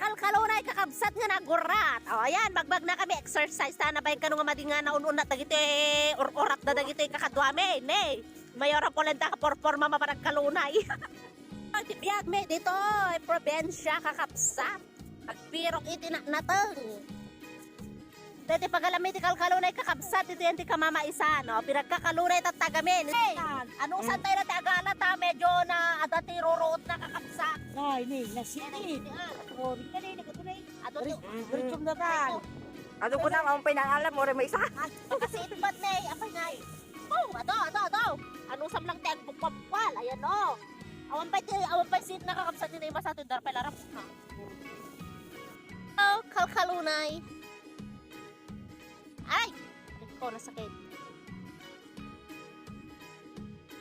kalkalunay kakabsat nga nagurat. O ayan, bagbag na kami exercise na bayan kanu nga madinga na ununat dagiti or-orat da dagiti kakadwame. Ne, mayora polenta ka porforma maparag kalunay. Tibiyag me dito, probinsya kakabsat. Agpirok iti nateng. Dati pagalamay ti kalkalunay kakabsat iti yan ti kamamaisa, no? Pinagkakalunay tatagamin. Hey, anong santay na ti agala ta? Medyo na adati rurot na kakabsat. Ay, ni, nasini. Oh, rin ni, nakatunay. Ritum na ka. Ano ko na, ang pinangalam mo rin may isa. Kasi itbat na eh, apay nga eh. Oh, ato. Anong samlang ti agpupapwal? Ayan o. Awan pa sit na kakabsat nila yung masatin. Darapay larap na. Oh, kalkalunay. Ay! Ikaw na sakit.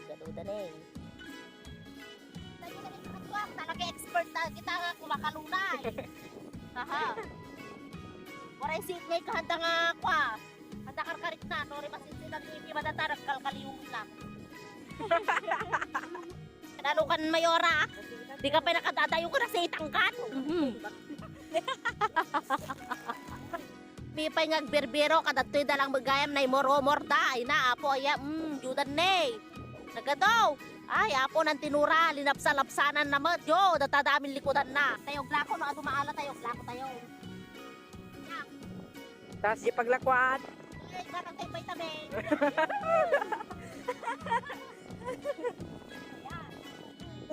Galuda na eh. Tayo na rin kakatuwak. Talaga expert na kita nga kumakalunay. Haha. Waray sit ngay kahanda nga kwa. Handa karkarik na. Nori masinsin ang hindi madatarag kalkaliwin lang. Nalukan mayora. Di ka pa nakadadayo ko na sa itangkan. May pa nga berbero kadatoy dalang magayam na imoro-morda ay na apo ay judan ne nagadaw ay apo nang tinura linapsa-lapsanan na medyo datadamin likudan na tayo glako no adumaala tayo glako tayo Tapos di paglakwat. ay parang tayo pa'y tabi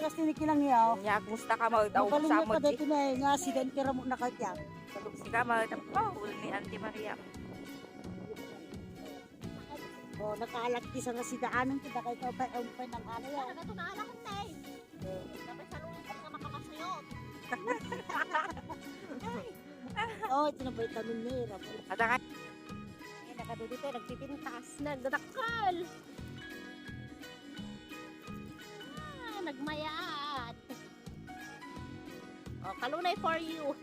Tapos tinikilang yaw. Nya, gusta ka mo daw sa Palinyo mo ka dati na eh, nga sidente ra mo nakatya. Gusto ka mo daw ni Auntie Maria. Oh, nakaalagti sa nga sidaanan kita kay ka pa ng ano yaw. nagato na ala kong tay dapat sa lungkot nga makamasayot Oh, ito na vitamin ni Ramo. Ada ka ay nakadudi tayo nagpipintas nagdadakal nagmayat. Oh, kalunay for you.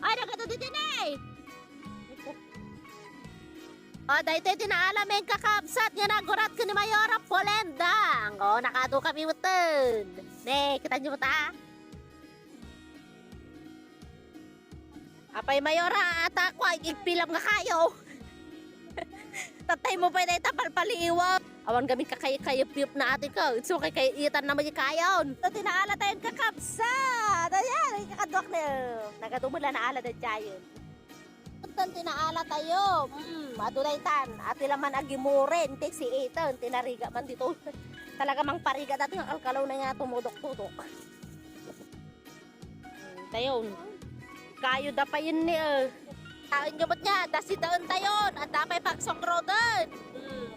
Ay, nagkatuloy din eh. Oh, dahil tayo tinaalam yung kakabsat nga nagurat ka ni Mayora Polendang. Oh, nakado kami mutin. Ne, kita nyo ta? Apay Mayora, ata ko, igpilam nga kayo. Tatay mo pa na itapalpaliiwag. Awan kami kakayip-kayip na ate ko. So kakayitan na magikayon. So tinaala tayong kakabsat. Ayan, kakadwak na. Nagadumula na ala na dyan. Puntan tinaala tayo. Madulaitan. At ilaman agimurin. Take si Ethan. Tinariga man dito. Talaga mang pariga dati ng kalkalaw na nga tumudok-tudok. Tayo. Kayo da pa yun niya. Taon nyo ba't niya? Dasi daon tayon. At dapay pagsong rodan.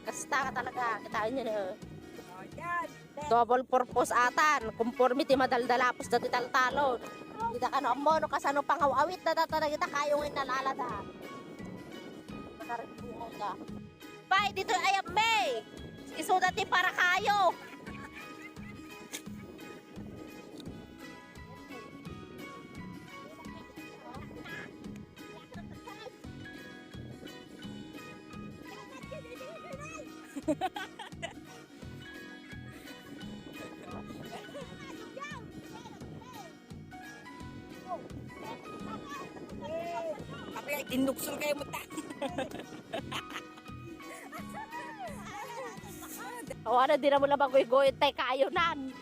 Kasta ka talaga. Kitaan nyo na. Double purpose atan. Conformity madaldalapos dati taltalon. Kita ka no mo no kasano pangawawit na data kita kayong inalalada. Makaragbuho ka. Bye, dito ayam may. Iso dati para kayo. Tapi induksul kayo mo ta. O ano, di na mo lang magoy-goy tay kayo nan.